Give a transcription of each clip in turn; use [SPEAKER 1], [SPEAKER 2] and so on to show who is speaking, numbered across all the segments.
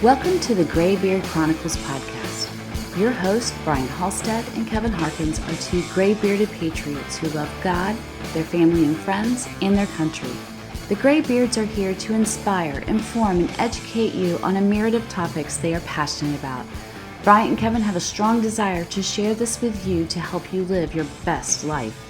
[SPEAKER 1] Welcome to the Graybeard Chronicles podcast. Your hosts, Brian Halstead and Kevin Harkins, are two gray-bearded patriots who love God, their family and friends, and their country. The Graybeards are here to inspire, inform, and educate you on a myriad of topics they are passionate about. Brian and Kevin have a strong desire to share this with you to help you live your best life.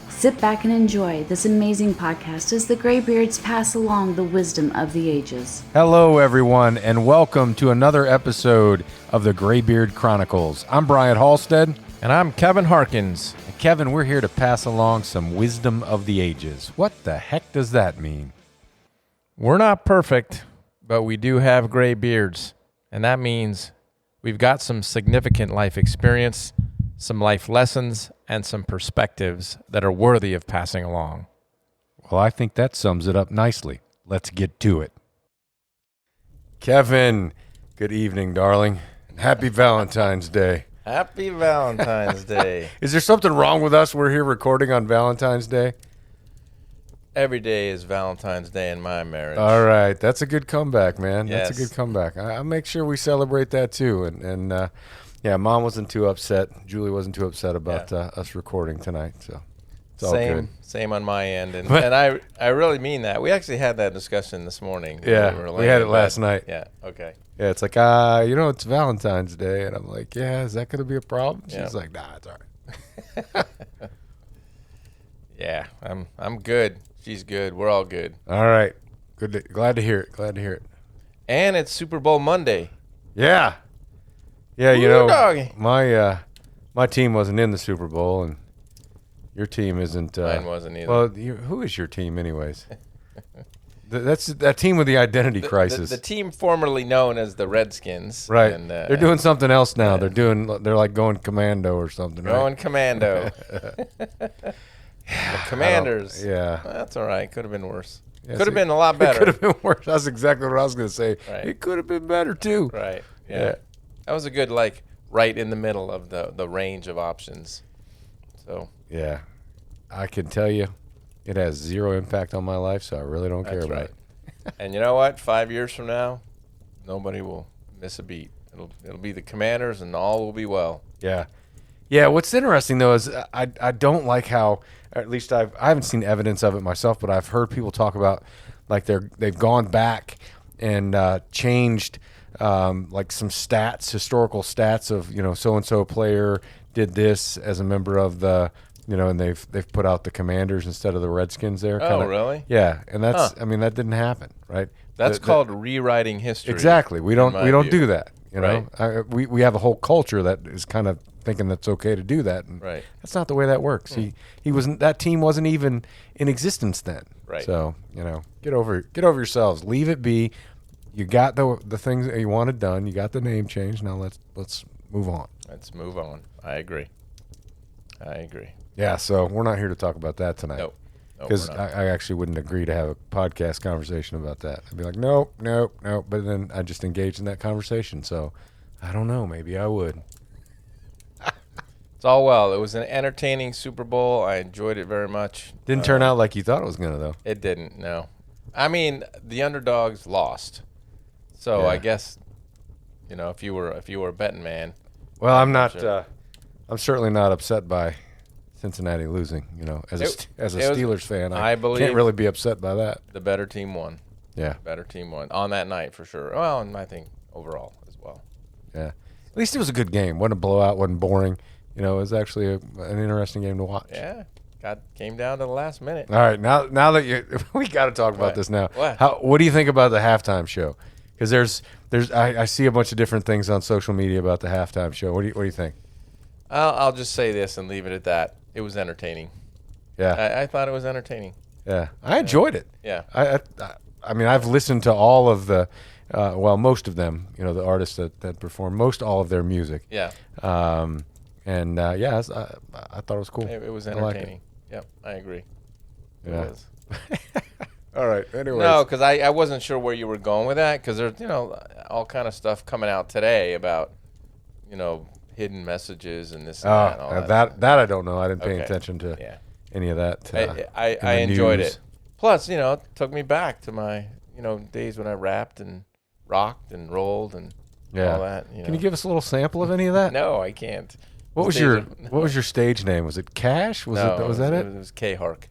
[SPEAKER 1] Sit back and enjoy this amazing podcast as the Graybeards pass along the wisdom of the ages.
[SPEAKER 2] Hello, everyone, and welcome to another episode of the Graybeard Chronicles. I'm Brian Halstead.
[SPEAKER 3] And I'm Kevin Harkins.
[SPEAKER 2] And Kevin, we're here to pass along some wisdom of the ages. What the heck does that mean?
[SPEAKER 3] We're not perfect, but we do have gray beards. And that means we've got some significant life experience, some life lessons, and some perspectives that are worthy of passing along.
[SPEAKER 2] Well, I think that sums it up nicely. Let's get to it. Kevin, good evening, darling. Happy Valentine's Day.
[SPEAKER 3] Happy Valentine's Day.
[SPEAKER 2] Is there something wrong with us? We're here recording on Valentine's Day.
[SPEAKER 3] Every day is Valentine's Day in my marriage.
[SPEAKER 2] All right. That's a good comeback, man.
[SPEAKER 3] Yes.
[SPEAKER 2] That's a good comeback. I'll make sure we celebrate that too. And yeah, Mom wasn't too upset. Julie wasn't too upset about us recording tonight. So it's all good.
[SPEAKER 3] Same on my end. And I really mean that. We actually had that discussion this morning.
[SPEAKER 2] Yeah, we had it last night.
[SPEAKER 3] Yeah, okay.
[SPEAKER 2] Yeah, it's like, it's Valentine's Day. And I'm like, yeah, is that going to be a problem? She's like, nah, it's all right.
[SPEAKER 3] Yeah, I'm good. She's good. We're all good.
[SPEAKER 2] All right. Glad to hear it.
[SPEAKER 3] And it's Super Bowl Monday.
[SPEAKER 2] Yeah. Yeah,
[SPEAKER 3] doggy.
[SPEAKER 2] my team wasn't in the Super Bowl, and your team isn't.
[SPEAKER 3] Mine wasn't either.
[SPEAKER 2] Well, who is your team, anyways? That's that team with the identity crisis.
[SPEAKER 3] The team formerly known as the Redskins.
[SPEAKER 2] Right.
[SPEAKER 3] And,
[SPEAKER 2] they're doing something else now. Right. They're like going commando or something.
[SPEAKER 3] Going commando. The Commanders.
[SPEAKER 2] Yeah.
[SPEAKER 3] That's all right. Could have been worse.
[SPEAKER 2] Yes,
[SPEAKER 3] could have been a lot better.
[SPEAKER 2] It could have been worse. That's exactly what I was going to say.
[SPEAKER 3] Right.
[SPEAKER 2] It could have been better too.
[SPEAKER 3] Right. Yeah. That was a good, right in the middle of the range of options. So.
[SPEAKER 2] Yeah. I can tell you it has zero impact on my life, so I really don't care about it.
[SPEAKER 3] And you know what? 5 years from now, nobody will miss a beat. It'll be the Commanders, and all will be well.
[SPEAKER 2] Yeah. Yeah, what's interesting, though, is I don't like how, or at least I haven't seen evidence of it myself, but I've heard people talk about, like, they've gone back and changed like some stats, historical stats of, so-and-so player did this as a member of the, and they've put out the Commanders instead of the Redskins there.
[SPEAKER 3] Oh, really?
[SPEAKER 2] Yeah, and that's, that didn't happen, right?
[SPEAKER 3] That's called rewriting history.
[SPEAKER 2] Exactly. We don't do that,
[SPEAKER 3] Right.
[SPEAKER 2] We have a whole culture that is kind of thinking that's okay to do that, and
[SPEAKER 3] right.
[SPEAKER 2] That's not the way that works. That team wasn't even in existence then.
[SPEAKER 3] Right.
[SPEAKER 2] So, get over yourselves. Leave it be. You got the things that you wanted done. You got the name changed. Now let's move on.
[SPEAKER 3] Let's move on. I agree.
[SPEAKER 2] Yeah, so we're not here to talk about that tonight.
[SPEAKER 3] Nope.
[SPEAKER 2] Because I actually wouldn't agree to have a podcast conversation about that. I'd be like, nope. But then I just engaged in that conversation. So I don't know. Maybe I would.
[SPEAKER 3] It's all well. It was an entertaining Super Bowl. I enjoyed it very much.
[SPEAKER 2] Didn't turn out like you thought it was going to, though.
[SPEAKER 3] It didn't, no. I mean, the underdogs lost. So yeah. I guess, if you were a betting man.
[SPEAKER 2] Well, I'm not. I'm certainly not upset by Cincinnati losing. As a Steelers fan, I believe can't really be upset by that.
[SPEAKER 3] The better team won.
[SPEAKER 2] Yeah,
[SPEAKER 3] better team won on that night for sure. Well, and I think overall as well.
[SPEAKER 2] Yeah, at least it was a good game. Wasn't a blowout. Wasn't boring. It was actually an interesting game to watch.
[SPEAKER 3] Yeah, came down to the last minute.
[SPEAKER 2] All right, now that we got to talk about this now.
[SPEAKER 3] What?
[SPEAKER 2] What do you think about the halftime show? Because I see a bunch of different things on social media about the halftime show. What do you think?
[SPEAKER 3] I'll just say this and leave it at that. It was entertaining.
[SPEAKER 2] Yeah,
[SPEAKER 3] I thought it was entertaining.
[SPEAKER 2] Yeah, I enjoyed it.
[SPEAKER 3] Yeah,
[SPEAKER 2] I mean, I've listened to all of the, most of them. The artists that perform all of their music.
[SPEAKER 3] Yeah.
[SPEAKER 2] I thought it was cool.
[SPEAKER 3] It was entertaining. Yep, I agree. It was.
[SPEAKER 2] All right. Anyways.
[SPEAKER 3] No, because I wasn't sure where you were going with that, because there's all kind of stuff coming out today about hidden messages and this and that. And all
[SPEAKER 2] that I don't know. I didn't pay attention to any of that.
[SPEAKER 3] I enjoyed it. Plus, it took me back to my days when I rapped and rocked and rolled and all that.
[SPEAKER 2] Can you give us a little sample of any of that?
[SPEAKER 3] No, I can't.
[SPEAKER 2] What was your stage name? Was it Cash? Was that it?
[SPEAKER 3] It was K-Hark.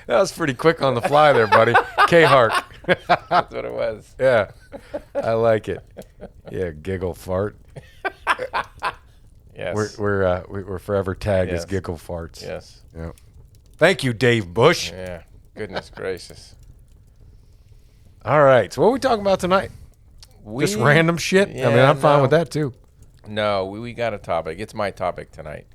[SPEAKER 2] That was pretty quick on the fly there, buddy. K-Hark.
[SPEAKER 3] That's what it was.
[SPEAKER 2] Yeah, I like it. Yeah, giggle fart.
[SPEAKER 3] Yes.
[SPEAKER 2] We're forever tagged as
[SPEAKER 3] Yes.
[SPEAKER 2] giggle farts.
[SPEAKER 3] Yes.
[SPEAKER 2] Yeah. Thank you, Dave Bush.
[SPEAKER 3] Yeah. Goodness gracious.
[SPEAKER 2] All right. So what are we talking about tonight? Just random shit? I mean, I'm fine with that too.
[SPEAKER 3] No, we got a topic. It's my topic tonight.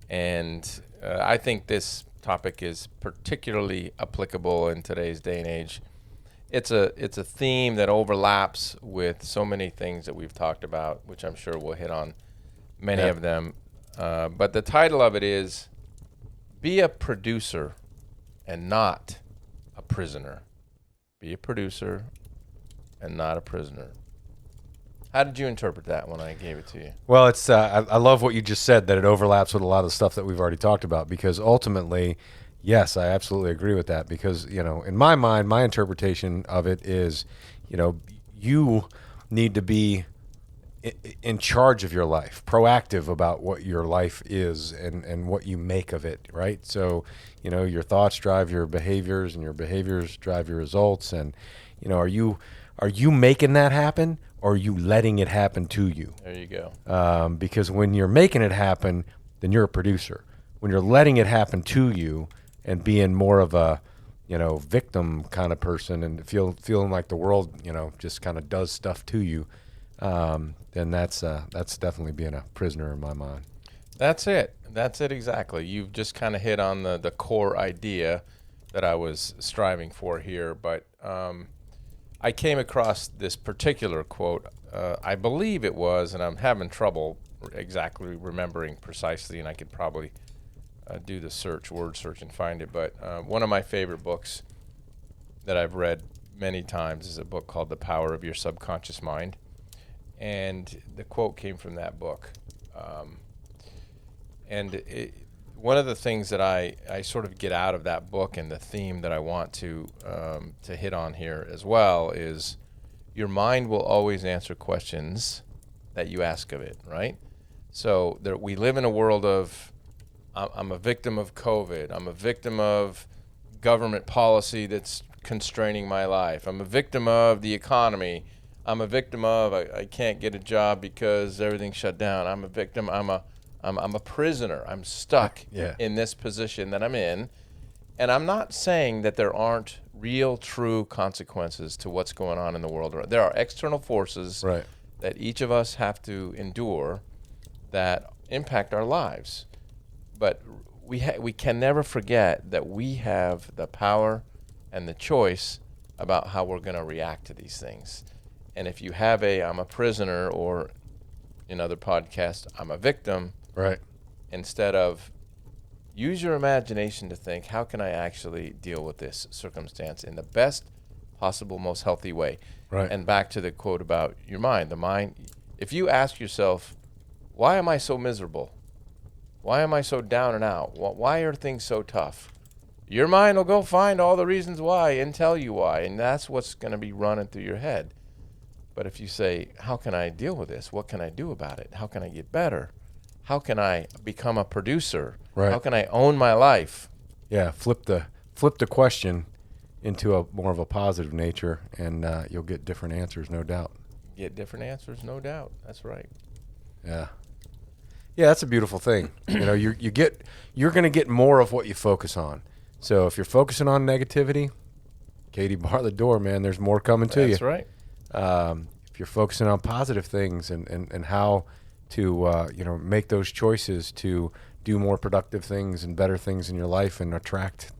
[SPEAKER 3] And I think this topic is particularly applicable in today's day and age. It's a theme that overlaps with so many things that we've talked about, which I'm sure we'll hit on many of them. But the title of it is Be a Producer and Not a Prisoner. Be a producer and not a prisoner. How did you interpret that when I gave it to you?
[SPEAKER 2] Well, it's I love what you just said, that it overlaps with a lot of the stuff that we've already talked about, because ultimately, yes, I absolutely agree with that, because, in my mind, my interpretation of it is, you need to be in charge of your life, proactive about what your life is and what you make of it, right? So, your thoughts drive your behaviors, and your behaviors drive your results, and, are you making that happen, or are you letting it happen to you?
[SPEAKER 3] There you go.
[SPEAKER 2] Because when you're making it happen, then you're a producer. When you're letting it happen to you and being more of a, victim kind of person, and feeling like the world, just kind of does stuff to you, then that's definitely being a prisoner in my mind.
[SPEAKER 3] That's it. That's it exactly. You've just kind of hit on the core idea that I was striving for here. But I came across this particular quote. I believe it was, and I'm having trouble exactly remembering precisely, and I could probably do the word search and find it. But one of my favorite books that I've read many times is a book called The Power of Your Subconscious Mind. And the quote came from that book. One of the things that I sort of get out of that book, and the theme that I want to hit on here as well, is your mind will always answer questions that you ask of it, right? So we live in a world of, I'm a victim of COVID. I'm a victim of government policy that's constraining my life. I'm a victim of the economy. I'm a victim of, I can't get a job because everything's shut down. I'm a victim. I'm a prisoner. I'm stuck in this position that I'm in. And I'm not saying that there aren't real, true consequences to what's going on in the world. There are external forces that each of us have to endure that impact our lives. But we can never forget that we have the power and the choice about how we're going to react to these things. And if you have I'm a prisoner, or in other podcasts, I'm a victim,
[SPEAKER 2] right?
[SPEAKER 3] Instead of use your imagination to think, how can I actually deal with this circumstance in the best possible, most healthy way?
[SPEAKER 2] Right.
[SPEAKER 3] And back to the quote about your mind. The mind, if you ask yourself, why am I so miserable? Why am I so down and out? Why are things so tough? Your mind will go find all the reasons why and tell you why, and that's what's going to be running through your head. But if you say, how can I deal with this? What can I do about it? How can I get better? How can I become a producer?
[SPEAKER 2] Right.
[SPEAKER 3] How can I own my life?
[SPEAKER 2] Yeah, flip the question into a more of a positive nature, and you'll get different answers, no doubt.
[SPEAKER 3] Get different answers, no doubt. That's right.
[SPEAKER 2] Yeah. Yeah, that's a beautiful thing. You're going to get more of what you focus on. So if you're focusing on negativity, Katie, bar the door, man. There's more coming to you.
[SPEAKER 3] That's right.
[SPEAKER 2] If you're focusing on positive things and how to make those choices to do more productive things and better things in your life and attract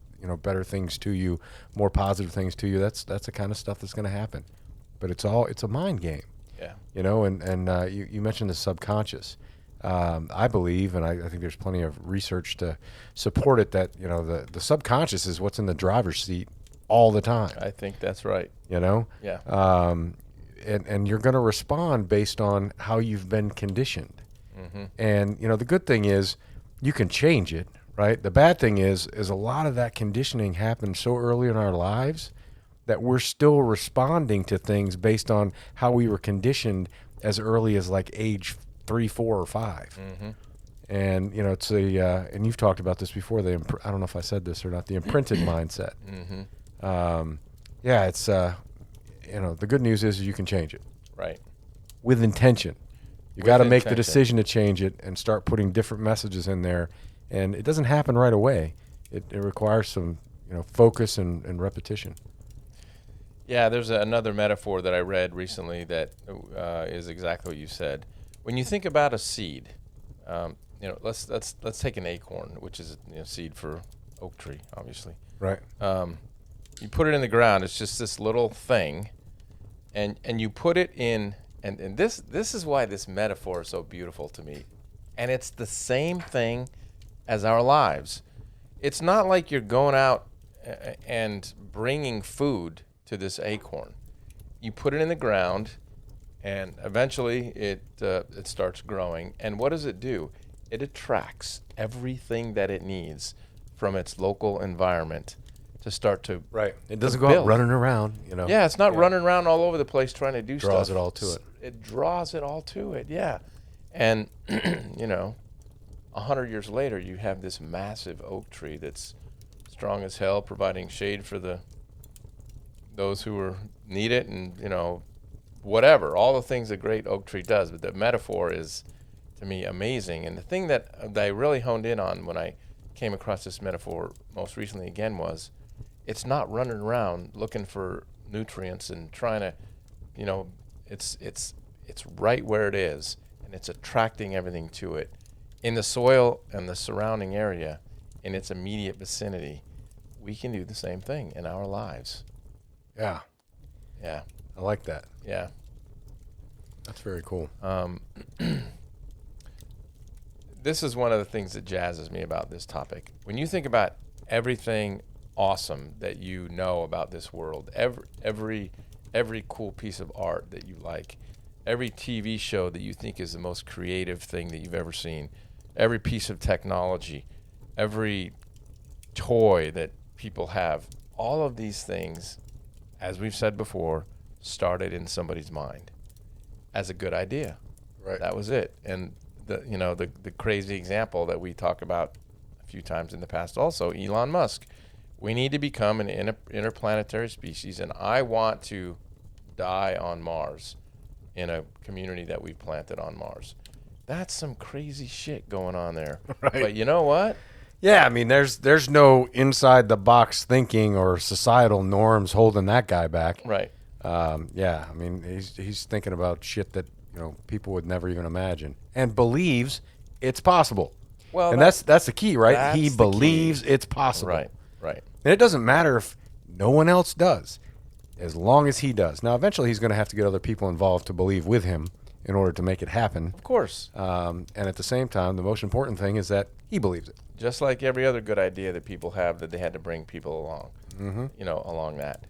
[SPEAKER 2] better things to you, more positive things to you, that's the kind of stuff that's going to happen. But it's a mind game.
[SPEAKER 3] Yeah.
[SPEAKER 2] You mentioned the subconscious. I believe, and I think there's plenty of research to support it, that the subconscious is what's in the driver's seat all the time.
[SPEAKER 3] I think that's right.
[SPEAKER 2] Yeah. And you're going to respond based on how you've been conditioned. Mm-hmm. And the good thing is you can change it, right? The bad thing is a lot of that conditioning happens so early in our lives that we're still responding to things based on how we were conditioned as early as like age 3, 4, or 5.
[SPEAKER 3] Mm-hmm.
[SPEAKER 2] And it's and you've talked about this before. I don't know if I said this or not. The imprinted mindset.
[SPEAKER 3] Mm-hmm.
[SPEAKER 2] Yeah, it's the good news is you can change it
[SPEAKER 3] Right.
[SPEAKER 2] with intention. You
[SPEAKER 3] With
[SPEAKER 2] got to make the
[SPEAKER 3] intention.
[SPEAKER 2] decision to change it and start putting different messages in there. And it doesn't happen right away. It requires some focus and repetition.
[SPEAKER 3] Yeah, there's another metaphor that I read recently that is exactly what you said. When you think about a seed, let's take an acorn, which is seed for oak tree, obviously.
[SPEAKER 2] Right.
[SPEAKER 3] You put it in the ground. It's just this little thing, and you put it in. And this is why this metaphor is so beautiful to me, and it's the same thing as our lives. It's not like you're going out and bringing food to this acorn. You put it in the ground, and eventually it starts growing. And what does it do? It attracts everything that it needs from its local environment to start to
[SPEAKER 2] It doesn't go
[SPEAKER 3] build.
[SPEAKER 2] out running around.
[SPEAKER 3] Yeah, it's not running around all over the place trying to do stuff.
[SPEAKER 2] Draws it all to it.
[SPEAKER 3] It draws it all to it. Yeah, and 100 years later, you have this massive oak tree that's strong as hell, providing shade for those who need it, and whatever, all the things a great oak tree does. But the metaphor is, to me, amazing. And the thing that I really honed in on when I came across this metaphor most recently again was, it's not running around looking for nutrients and trying to, it's right where it is, and it's attracting everything to it in the soil and the surrounding area in its immediate vicinity. We can do the same thing in our lives.
[SPEAKER 2] Yeah.
[SPEAKER 3] Yeah.
[SPEAKER 2] I like that.
[SPEAKER 3] Yeah.
[SPEAKER 2] That's very cool.
[SPEAKER 3] This is one of the things that jazzes me about this topic. When you think about everything awesome that you know about this world, every cool piece of art that you like, every TV show that you think is the most creative thing that you've ever seen, every piece of technology, every toy that people have, all of these things, as we've said before, started in somebody's mind as a good idea.
[SPEAKER 2] Right.
[SPEAKER 3] That was it. And the crazy example that we talk about a few times in the past also, Elon Musk. We need to become an interplanetary species, and I want to die on Mars in a community that we've planted on Mars. That's some crazy shit going on there.
[SPEAKER 2] Right.
[SPEAKER 3] But you know what?
[SPEAKER 2] Yeah, I mean, there's no inside the box thinking or societal norms holding that guy back.
[SPEAKER 3] Right.
[SPEAKER 2] Yeah, I mean, he's thinking about shit that people would never even imagine, and believes it's possible.
[SPEAKER 3] Well,
[SPEAKER 2] and that's the key, right? He
[SPEAKER 3] that's the
[SPEAKER 2] believes
[SPEAKER 3] key.
[SPEAKER 2] it's possible.
[SPEAKER 3] Right. Right.
[SPEAKER 2] And it doesn't matter if no one else does, as long as he does. Now, eventually, he's going to have to get other people involved to believe with him in order to make it happen.
[SPEAKER 3] Of course.
[SPEAKER 2] And at the same time, the most important thing is that he believes it.
[SPEAKER 3] Just like every other good idea that people have, that they had to bring people along, along that.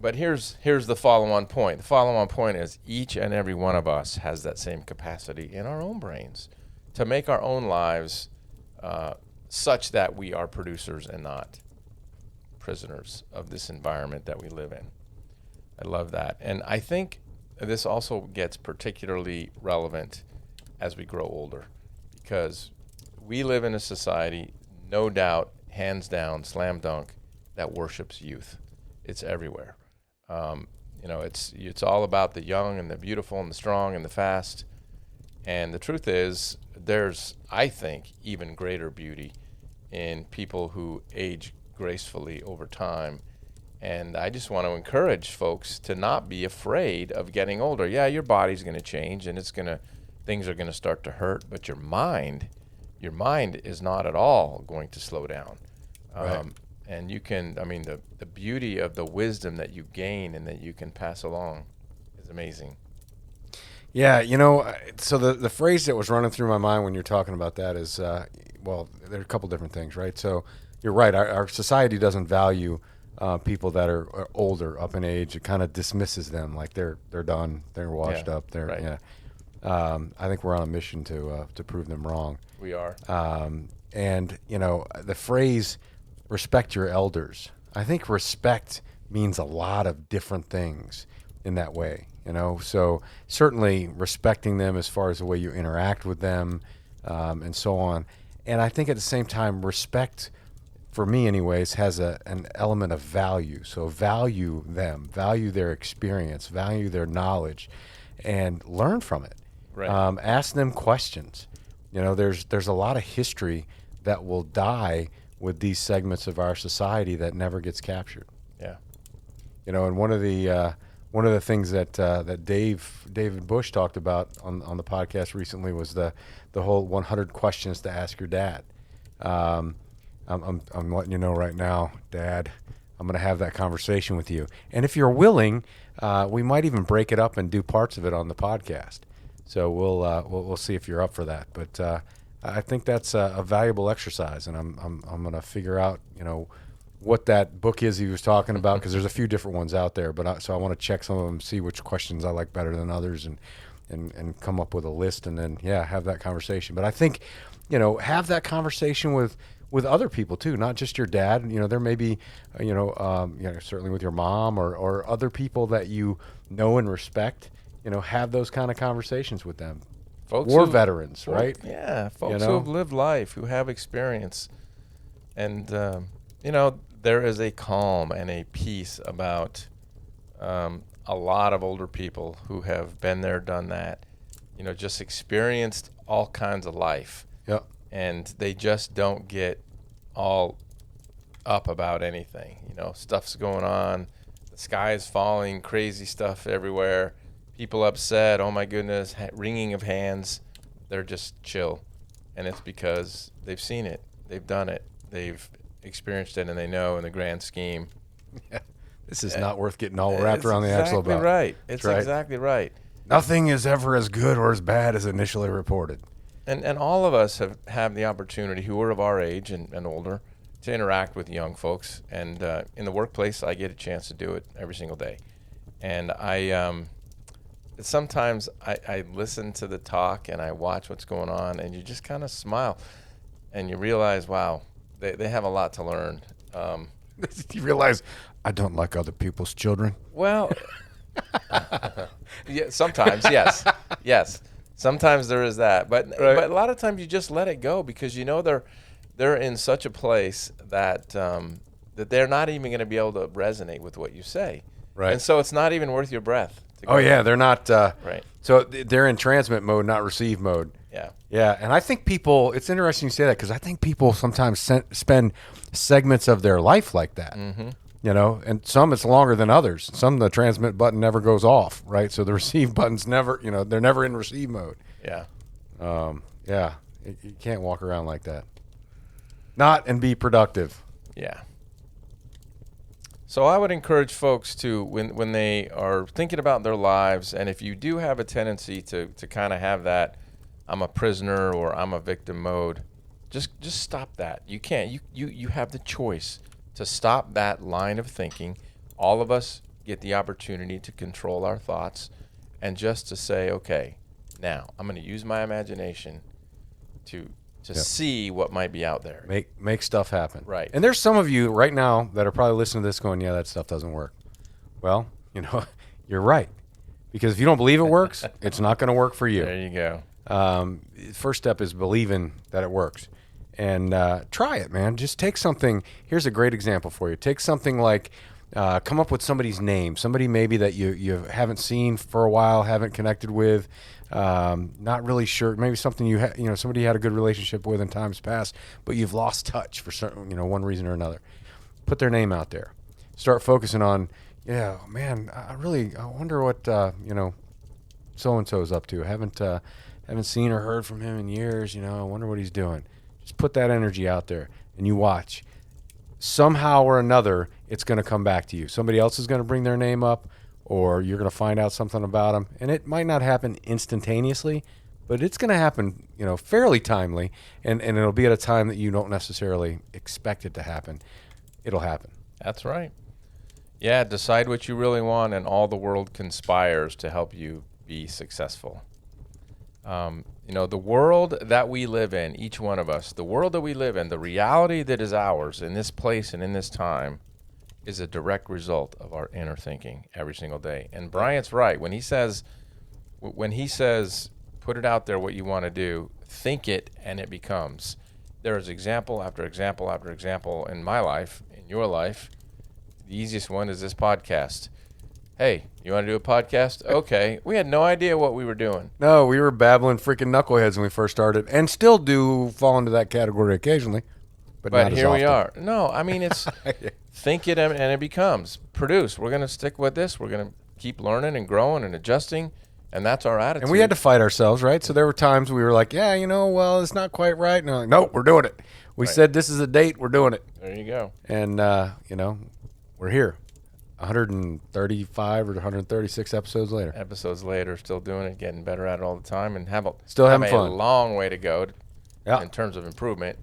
[SPEAKER 3] But here's the follow-on point. The follow-on point is each and every one of us has that same capacity in our own brains to make our own lives such that we are producers and not prisoners of this environment that we live in. I love that. And I think this also gets particularly relevant as we grow older, because we live in a society, no doubt, hands down, slam dunk, that worships youth. It's everywhere. It's all about the young and the beautiful and the strong and the fast. And the truth is, there's, I think, even greater beauty in people who age gracefully over time. And I just want to encourage folks to not be afraid of getting older. Yeah, your body's going to change, and things are going to start to hurt, but your mind is not at all going to slow down.
[SPEAKER 2] Right.
[SPEAKER 3] And you can, the beauty of the wisdom that you gain and that you can pass along is amazing.
[SPEAKER 2] Yeah, so the phrase that was running through my mind when you're talking about that is, there are a couple different things, right? So you're right. Our society doesn't value people that are older, up in age. It kind of dismisses them like they're done, they're washed up.
[SPEAKER 3] Right.
[SPEAKER 2] Yeah. I think we're on a mission to prove them wrong.
[SPEAKER 3] We are.
[SPEAKER 2] And the phrase "respect your elders," I think respect means a lot of different things in that way, you know. So certainly respecting them as far as the way you interact with them, and so on. And I think at the same time, respect, for me anyways, has an element of value. So value them, value their experience, value their knowledge, and learn from it.
[SPEAKER 3] Right.
[SPEAKER 2] Ask them questions. You know, there's a lot of history that will die with these segments of our society that never gets captured.
[SPEAKER 3] Yeah.
[SPEAKER 2] You know, and one of the things that David Bush talked about on the podcast recently was the whole 100 questions to ask your dad. I'm letting you know right now, Dad, I'm going to have that conversation with you. And if you're willing, we might even break it up and do parts of it on the podcast. So we'll see if you're up for that. But I think that's a valuable exercise, and I'm going to figure out, you know, what that book is he was talking about, because there's a few different ones out there. But so I want to check some of them, see which questions I like better than others, and come up with a list, and then have that conversation. But I think, you know, have that conversation with other people too, not just your dad. You know, there may be, certainly with your mom or other people that you know and respect. You know, have those kind of conversations with them.
[SPEAKER 3] Folks
[SPEAKER 2] War veterans, right?
[SPEAKER 3] Yeah, folks
[SPEAKER 2] You know?
[SPEAKER 3] who have lived life, who have experience. And, you know, there is a calm and a peace about a lot of older people who have been there, done that, you know, just experienced all kinds of life.
[SPEAKER 2] Yep.
[SPEAKER 3] And they just don't get all up about anything. You know, stuff's going on, the sky is falling, crazy stuff everywhere, people upset, oh my goodness, wringing of hands. They're just chill. And it's because they've seen it, they've done it, they've experienced it, and they know in the grand scheme.
[SPEAKER 2] Yeah. This is not worth getting all wrapped around the axle about.
[SPEAKER 3] Right. It's
[SPEAKER 2] right.
[SPEAKER 3] Exactly right.
[SPEAKER 2] Nothing is ever as good or as bad as initially reported.
[SPEAKER 3] And all of us have the opportunity, who are of our age and older, to interact with young folks. And in the workplace, I get a chance to do it every single day. And sometimes I listen to the talk and I watch what's going on, and you just kind of smile and you realize, wow, they have a lot to learn.
[SPEAKER 2] You realize I don't like other people's children.
[SPEAKER 3] Well, yeah, sometimes, yes. Yes. Sometimes there is that, but a lot of times you just let it go, because you know they're in such a place that that they're not even going to be able to resonate with what you say,
[SPEAKER 2] right?
[SPEAKER 3] And so it's not even worth your breath.
[SPEAKER 2] Oh yeah, they're not
[SPEAKER 3] right.
[SPEAKER 2] So they're in transmit mode, not receive mode.
[SPEAKER 3] Yeah,
[SPEAKER 2] yeah. And I think people, it's interesting you say that, because I think people sometimes spend segments of their life like that.
[SPEAKER 3] Mm-hmm.
[SPEAKER 2] You know, and some it's longer than others. Some the transmit button never goes off, right? So the receive button's never, you know, they're never in receive mode.
[SPEAKER 3] Yeah.
[SPEAKER 2] Yeah. You can't walk around like that. Not and be productive.
[SPEAKER 3] Yeah. So I would encourage folks to, when they are thinking about their lives, and if you do have a tendency to kind of have that, I'm a prisoner or I'm a victim mode, just stop that. You can't. You have the choice to stop that line of thinking. All of us get the opportunity to control our thoughts, and just to say, okay, now I'm going to use my imagination to see what might be out there.
[SPEAKER 2] Make stuff happen.
[SPEAKER 3] Right.
[SPEAKER 2] And there's some of you right now that are probably listening to this going, yeah, that stuff doesn't work. Well, you know, you're right. Because if you don't believe it works, it's not going to work for you.
[SPEAKER 3] There you go.
[SPEAKER 2] First step is believing that it works. And try it, man. Just take something. Here's a great example for you. Take something like, come up with somebody's name, somebody maybe that you haven't seen for a while, haven't connected with, not really sure. Maybe something somebody you had a good relationship with in times past, but you've lost touch for certain, one reason or another. Put their name out there. Start focusing on, yeah, man, I wonder what so and so is up to. Haven't seen or heard from him in years. I wonder what he's doing. Just put that energy out there, and you watch. Somehow or another, it's going to come back to you. Somebody else is going to bring their name up, or you're going to find out something about them. And it might not happen instantaneously, but it's going to happen, fairly timely, and it'll be at a time that you don't necessarily expect it to happen. It'll happen.
[SPEAKER 3] That's right. Yeah, decide what you really want, and all the world conspires to help you be successful. The world that we live in, each one of us, the world that we live in, the reality that is ours in this place and in this time, is a direct result of our inner thinking every single day. And Bryant's right when he says, put it out there what you want to do, think it, and it becomes. There is example after example after example in my life, in your life. The easiest one is this podcast. Hey, you want to do a podcast? Okay. We had no idea what we were doing.
[SPEAKER 2] No, we were babbling freaking knuckleheads when we first started, and still do fall into that category occasionally. But not
[SPEAKER 3] here
[SPEAKER 2] as
[SPEAKER 3] we
[SPEAKER 2] often.
[SPEAKER 3] are. No, I mean, it's think it and it becomes. Produce. We're going to stick with this. We're going to keep learning and growing and adjusting, and that's our attitude.
[SPEAKER 2] And we had to fight ourselves, right? So there were times we were like, yeah, well, it's not quite right. And we're like, nope, we're doing it. We said this is a date. We're doing it.
[SPEAKER 3] There you go.
[SPEAKER 2] And, we're here. 135 or 136 episodes later.
[SPEAKER 3] Still doing it, getting better at it all the time, and have
[SPEAKER 2] having
[SPEAKER 3] a
[SPEAKER 2] fun.
[SPEAKER 3] long way to go
[SPEAKER 2] Yeah.
[SPEAKER 3] in terms of improvement.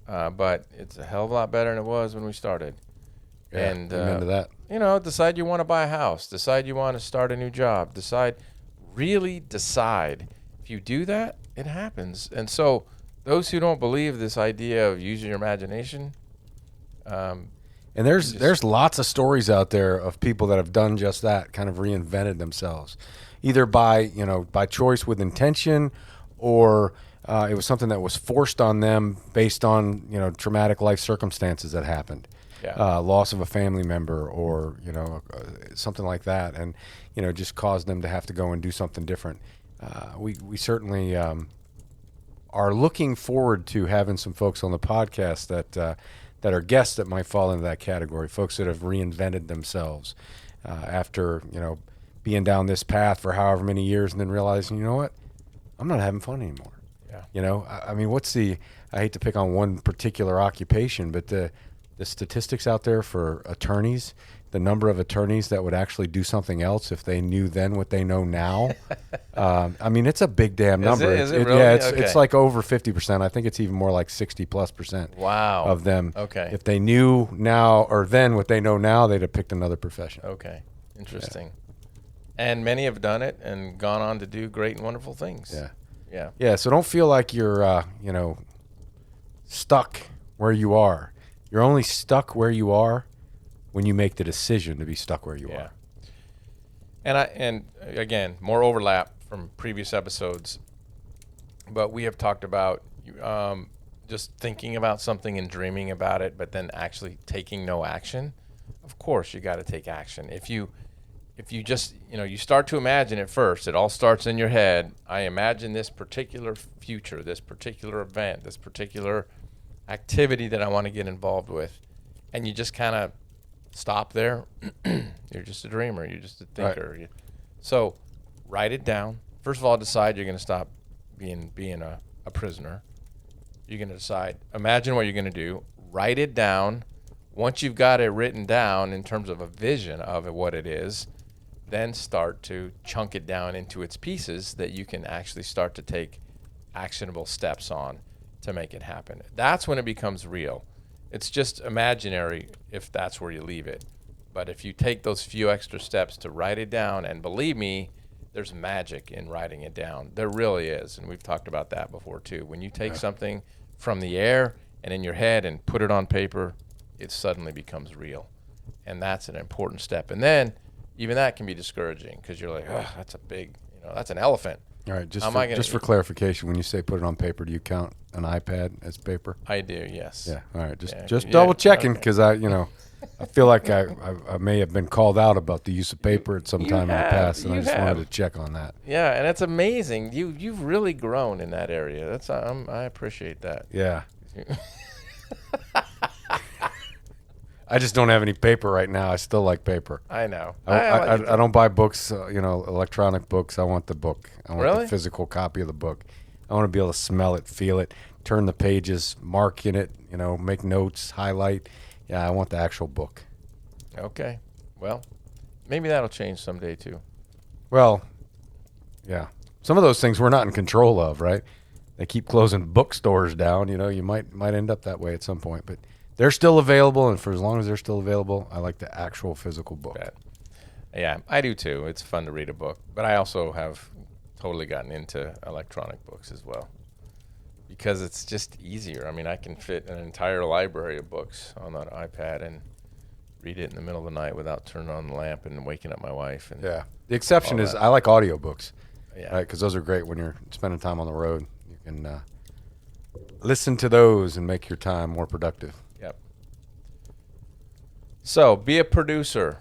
[SPEAKER 3] But it's a hell of a lot better than it was when we started.
[SPEAKER 2] Yeah,
[SPEAKER 3] And
[SPEAKER 2] amen to that.
[SPEAKER 3] decide you want to buy a house, decide you want to start a new job, really decide. If you do that, it happens. And so those who don't believe this idea of using your imagination,
[SPEAKER 2] And there's lots of stories out there of people that have done just that, kind of reinvented themselves, either by choice with intention, or it was something that was forced on them based on traumatic life circumstances that happened, loss of a family member, or something like that, and just caused them to have to go and do something different. We certainly are looking forward to having some folks on the podcast that are guests that might fall into that category, folks that have reinvented themselves after, being down this path for however many years and then realizing, you know what, I'm not having fun anymore.
[SPEAKER 3] Yeah.
[SPEAKER 2] I mean, I hate to pick on one particular occupation, but the statistics out there for attorneys, the number of attorneys that would actually do something else if they knew then what they know now. I mean, it's a big damn number.
[SPEAKER 3] Is it really?
[SPEAKER 2] Yeah,
[SPEAKER 3] Okay.
[SPEAKER 2] it's like over 50%. I think it's even more like 60+%
[SPEAKER 3] Wow.
[SPEAKER 2] of them.
[SPEAKER 3] Okay.
[SPEAKER 2] If they knew now or then what they know now, they'd have picked another profession.
[SPEAKER 3] Okay. Interesting. And many have done it and gone on to do great and wonderful things.
[SPEAKER 2] Yeah.
[SPEAKER 3] Yeah.
[SPEAKER 2] Yeah, so don't feel like you're, stuck where you are. You're only stuck where you are when you make the decision to be stuck where you are.
[SPEAKER 3] And again, more overlap from previous episodes, but we have talked about just thinking about something and dreaming about it, but then actually taking no action. Of course, you got to take action. If you just, you start to imagine it first, it all starts in your head. I imagine this particular future, this particular event, this particular activity that I want to get involved with. And you just kind of stop there. You're just a dreamer. You're just a thinker.
[SPEAKER 2] Right.
[SPEAKER 3] So write it down. First of all, decide you're going to stop being a prisoner. You're going to decide, imagine what you're going to do, write it down. Once you've got it written down in terms of a vision of what it is, then start to chunk it down into its pieces that you can actually start to take actionable steps on to make it happen. That's when it becomes real. It's just imaginary if that's where you leave it. But if you take those few extra steps to write it down, and believe me, there's magic in writing it down. There really is. And we've talked about that before too. When you take something from the air and in your head and put it on paper, it suddenly becomes real. And that's an important step. And then even that can be discouraging because you're like, oh, that's a big, that's an elephant.
[SPEAKER 2] All right, just for clarification, when you say put it on paper, do you count an iPad as paper?
[SPEAKER 3] I do, yes.
[SPEAKER 2] Yeah. All right, just double checking because I feel like I may have been called out about the use of paper at some time in the past, and I just wanted to check on that.
[SPEAKER 3] Yeah, and it's amazing. You've really grown in that area. That's I appreciate that.
[SPEAKER 2] Yeah. I just don't have any paper right now. I still like paper.
[SPEAKER 3] I know.
[SPEAKER 2] I don't buy books, electronic books. I want the book. I want the physical copy of the book. I want to be able to smell it, feel it, turn the pages, mark in it, make notes, highlight. Yeah, I want the actual book.
[SPEAKER 3] Okay. Well, maybe that'll change someday too.
[SPEAKER 2] Well, yeah. Some of those things we're not in control of, right? They keep closing bookstores down. You might end up that way at some point, but they're still available, and for as long as they're still available, I like the actual physical book.
[SPEAKER 3] Yeah, I do too. It's fun to read a book, but I also have totally gotten into electronic books as well because it's just easier. I mean, I can fit an entire library of books on that iPad and read it in the middle of the night without turning on the lamp and waking up my wife. And
[SPEAKER 2] Yeah. The exception
[SPEAKER 3] all
[SPEAKER 2] is
[SPEAKER 3] that.
[SPEAKER 2] I like audiobooks.
[SPEAKER 3] Yeah.
[SPEAKER 2] Right? Because those are great when you're spending time on the road. You can listen to those and make your time more productive.
[SPEAKER 3] Yep. So be a producer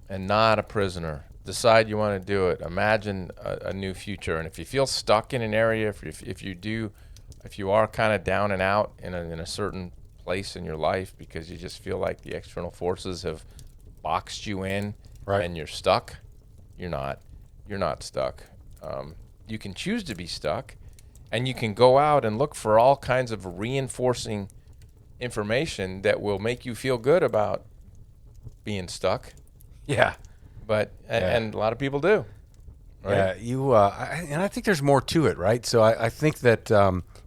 [SPEAKER 3] and not a prisoner. Decide you want to do it. Imagine a new future. And if you feel stuck in an area, if you are kind of down and out in a certain place in your life because you just feel like the external forces have boxed you in,
[SPEAKER 2] Right.
[SPEAKER 3] and you're stuck, you're not stuck. You can choose to be stuck, and you can go out and look for all kinds of reinforcing information that will make you feel good about being stuck.
[SPEAKER 2] Yeah.
[SPEAKER 3] But and a lot of people do. Right?
[SPEAKER 2] Yeah, and I think there's more to it, right? So I think that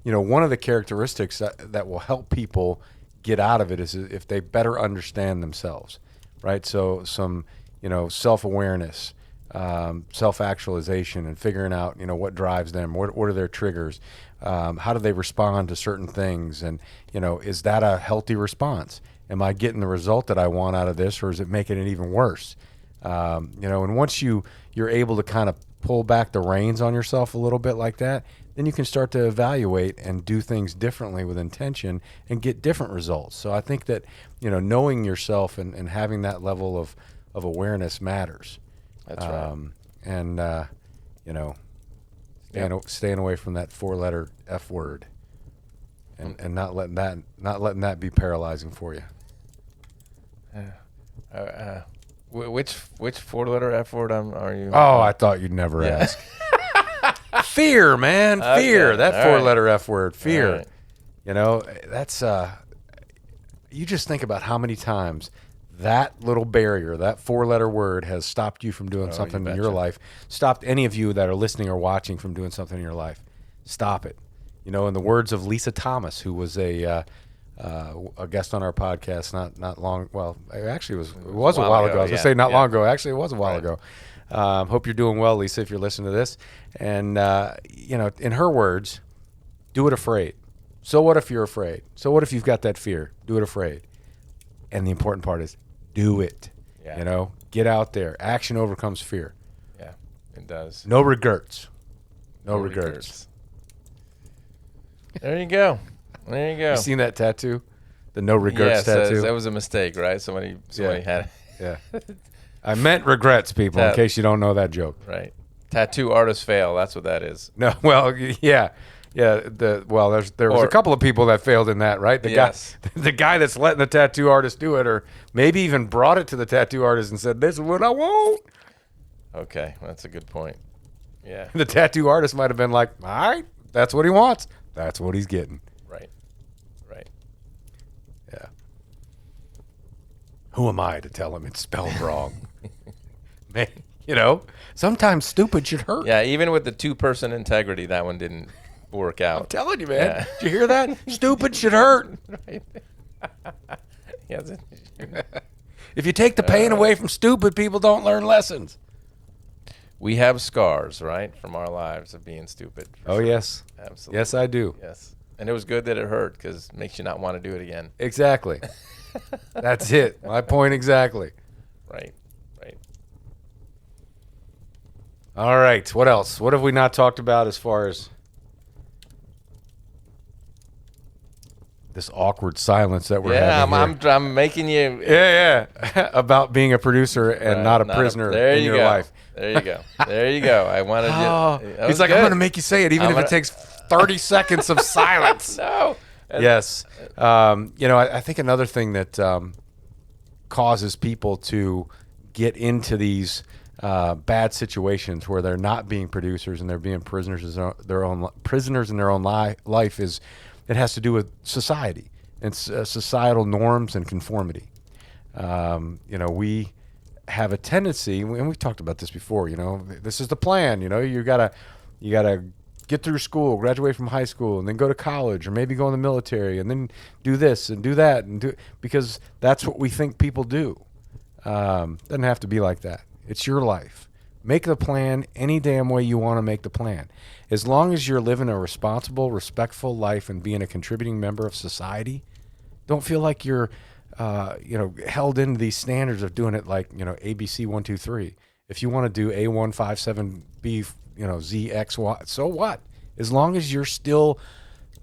[SPEAKER 2] one of the characteristics that will help people get out of it is if they better understand themselves, right? So some self-awareness, self-actualization, and figuring out what drives them, what are their triggers, how do they respond to certain things, and is that a healthy response? Am I getting the result that I want out of this, or is it making it even worse? And once you're able to kind of pull back the reins on yourself a little bit like that, then you can start to evaluate and do things differently with intention and get different results. So I think that, knowing yourself and having that level of awareness matters.
[SPEAKER 3] That's right.
[SPEAKER 2] And, staying away from that 4-letter F word and not letting that be paralyzing for you.
[SPEAKER 3] Which 4-letter F word are you?
[SPEAKER 2] Oh, I thought you'd never ask. Fear, man. Fear.
[SPEAKER 3] Okay.
[SPEAKER 2] That
[SPEAKER 3] All
[SPEAKER 2] 4-letter F word. Fear.
[SPEAKER 3] All right.
[SPEAKER 2] That's you just think about how many times that little barrier, that 4-letter word has stopped you from doing something in your life, stopped any of you that are listening or watching from doing something in your life. Stop it. In the words of Lisa Thomas, who was a guest on our podcast not long. Well, actually, it was a while ago. I was gonna say not long ago. Actually, it was a while ago. Hope you're doing well, Lisa, if you're listening to this. And in her words, do it afraid. So what if you're afraid? So what if you've got that fear? Do it afraid. And the important part is, do it.
[SPEAKER 3] Yeah.
[SPEAKER 2] Get out there. Action overcomes fear.
[SPEAKER 3] Yeah, it does.
[SPEAKER 2] No regrets. No regrets.
[SPEAKER 3] There you go. There you go.
[SPEAKER 2] You seen that tattoo? The no regrets tattoo?
[SPEAKER 3] That was a mistake, right? Somebody had it.
[SPEAKER 2] Yeah. I meant regrets, people, in case you don't know that joke.
[SPEAKER 3] Right. Tattoo artists fail. That's what that is.
[SPEAKER 2] No, well, yeah. Yeah, there was a couple of people that failed in that, right? The guy that's letting the tattoo artist do it, or maybe even brought it to the tattoo artist and said, "This is what I want."
[SPEAKER 3] Okay, that's a good point. Yeah.
[SPEAKER 2] The tattoo artist might have been like, "All right, that's what he wants. That's what he's getting."
[SPEAKER 3] Right.
[SPEAKER 2] Yeah. Who am I to tell him it's spelled wrong? Man, sometimes stupid should hurt.
[SPEAKER 3] Yeah, even with the 2-person integrity, that one didn't work out.
[SPEAKER 2] I'm telling you, man.
[SPEAKER 3] Yeah.
[SPEAKER 2] Did you hear that? Stupid should hurt.
[SPEAKER 3] Right. Yes.
[SPEAKER 2] If you take the pain away from stupid, people don't learn lessons.
[SPEAKER 3] We have scars, right, from our lives of being stupid.
[SPEAKER 2] Oh, yes.
[SPEAKER 3] Absolutely.
[SPEAKER 2] Yes, I do.
[SPEAKER 3] Yes. And it was good that it hurt because it makes you not want to do it again.
[SPEAKER 2] Exactly. That's it. My point exactly.
[SPEAKER 3] Right.
[SPEAKER 2] All right. What else? What have we not talked about as far as this awkward silence that we're having here?
[SPEAKER 3] I'm making you.
[SPEAKER 2] Yeah. About being a producer and not a prisoner in your life.
[SPEAKER 3] There you go. I wanted you.
[SPEAKER 2] He's like, I'm going to make you say it, even if it takes 30 seconds of silence.
[SPEAKER 3] No.
[SPEAKER 2] Yes. I think another thing that causes people to get into these bad situations where they're not being producers and they're being prisoners in their own life is it has to do with society and societal norms and conformity. We have a tendency, and we've talked about this before. This is the plan. You gotta get through school, graduate from high school, and then go to college, or maybe go in the military, and then do this and do that, because that's what we think people do. Doesn't have to be like that. It's your life. Make the plan any damn way you want to make the plan. As long as you're living a responsible, respectful life and being a contributing member of society, don't feel like you're held into these standards of doing it like, ABC 1, 2, 3. If you want to do A157B, ZXY, so what? As long as you're still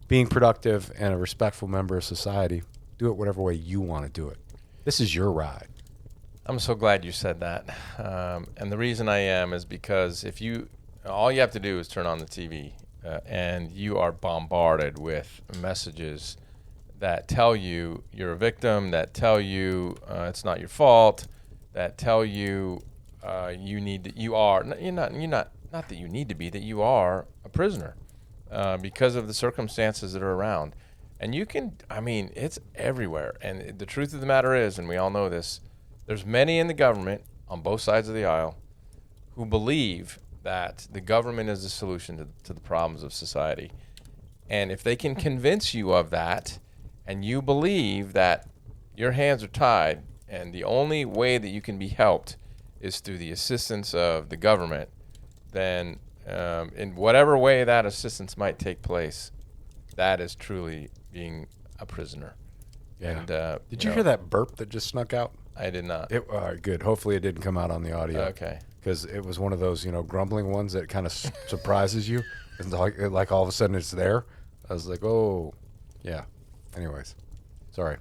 [SPEAKER 2] being productive and a respectful member of society, do it whatever way you want to do it. This is your ride.
[SPEAKER 3] I'm so glad you said that. And the reason I am is because all you have to do is turn on the TV and you are bombarded with messages that tell you you're a victim, that tell you it's not your fault, that tell you not that you need to be, that you are a prisoner because of the circumstances that are around. And it's everywhere. And the truth of the matter is, and we all know this, there's many in the government on both sides of the aisle who believe that the government is the solution to the problems of society. And if they can convince you of that, and you believe that your hands are tied and the only way that you can be helped is through the assistance of the government, then in whatever way that assistance might take place, that is truly being a prisoner.
[SPEAKER 2] Yeah.
[SPEAKER 3] And,
[SPEAKER 2] did you hear that burp that just snuck out?
[SPEAKER 3] I did not.
[SPEAKER 2] All right, good. Hopefully it didn't come out on the audio.
[SPEAKER 3] Okay.
[SPEAKER 2] Because it was one of those, grumbling ones that kind of surprises you. And like all of a sudden it's there. I was like, oh, yeah. Anyways, sorry.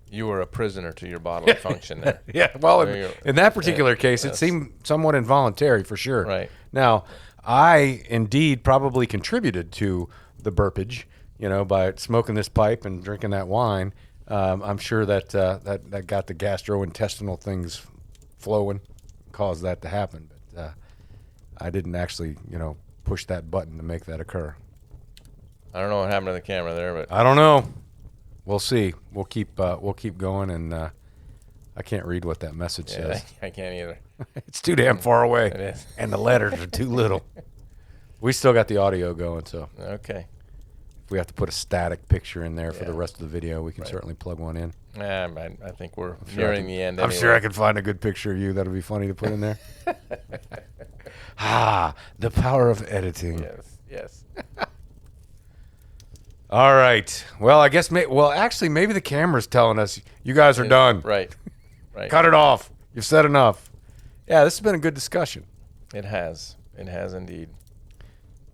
[SPEAKER 3] You were a prisoner to your bodily function there.
[SPEAKER 2] Yeah, well, in that particular case, it seemed somewhat involuntary for sure.
[SPEAKER 3] Right.
[SPEAKER 2] Now, I indeed probably contributed to the burpage, by smoking this pipe and drinking that wine. I'm sure that that got the gastrointestinal things flowing, caused that to happen. But I didn't actually, push that button to make that occur.
[SPEAKER 3] I don't know what happened to the camera there, but
[SPEAKER 2] I don't know. We'll see. We'll keep going, and I can't read what that message says.
[SPEAKER 3] I can't either.
[SPEAKER 2] It's too damn far away,
[SPEAKER 3] It is.
[SPEAKER 2] and the letters are too little. We still got the audio going, so
[SPEAKER 3] Okay.
[SPEAKER 2] if we have to put a static picture in there for the rest of the video, we can certainly plug one in.
[SPEAKER 3] I think we're nearing the end.
[SPEAKER 2] I'm sure I can find a good picture of you that'll be funny to put in there. The power of editing.
[SPEAKER 3] Yes.
[SPEAKER 2] All right. Well, I guess actually maybe the camera's telling us you guys are done.
[SPEAKER 3] Right.
[SPEAKER 2] Cut it off. You've said enough. Yeah, this has been a good discussion.
[SPEAKER 3] It has indeed.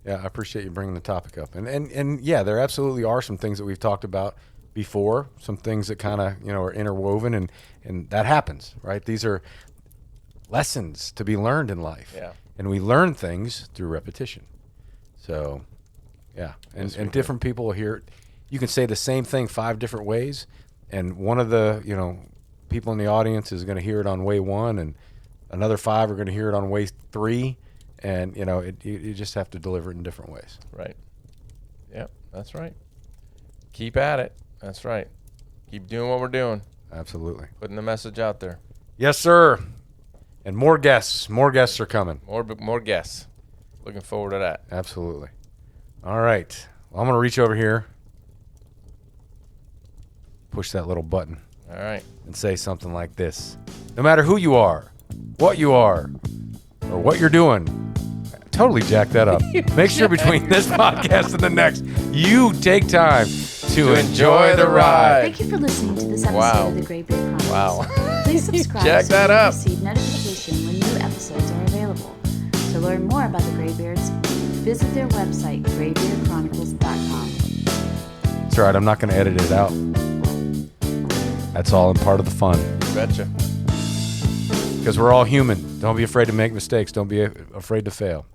[SPEAKER 2] Yeah, I appreciate you bringing the topic up. And yeah, there absolutely are some things that we've talked about before, some things that kind of, are interwoven, and that happens, right? These are lessons to be learned in life.
[SPEAKER 3] Yeah.
[SPEAKER 2] And we learn things through repetition. So, yeah. And different people will hear it. You can say the same thing 5 different ways, and one of the, people in the audience is going to hear it on way 1, and another 5 are going to hear it on way 3. And, you just have to deliver it in different ways.
[SPEAKER 3] Right. Yep, that's right. Keep at it. That's right. Keep doing what we're doing.
[SPEAKER 2] Absolutely.
[SPEAKER 3] Putting the message out there.
[SPEAKER 2] Yes, sir. And more guests. More guests are coming.
[SPEAKER 3] More guests. Looking forward to that.
[SPEAKER 2] Absolutely. All right. Well, I'm going to reach over here, push that little button,
[SPEAKER 3] All right.
[SPEAKER 2] and say something like this. No matter who you are, what you are, or what you're doing, totally jack that up. Make sure between this podcast and the next, you take time to enjoy the ride.
[SPEAKER 1] Thank you for listening to this episode
[SPEAKER 3] Wow.
[SPEAKER 1] of the Graybeard Chronicles.
[SPEAKER 3] Wow.
[SPEAKER 1] Please subscribe
[SPEAKER 3] Jack
[SPEAKER 1] so
[SPEAKER 3] that
[SPEAKER 1] you
[SPEAKER 3] up.
[SPEAKER 1] receive notification when new episodes are available. To learn more about the Graybeards, visit their website, graybeardchronicles.com.
[SPEAKER 2] That's right. I'm not going to edit it out. That's all in part of the fun.
[SPEAKER 3] Betcha.
[SPEAKER 2] Because we're all human. Don't be afraid to make mistakes. Don't be afraid to fail.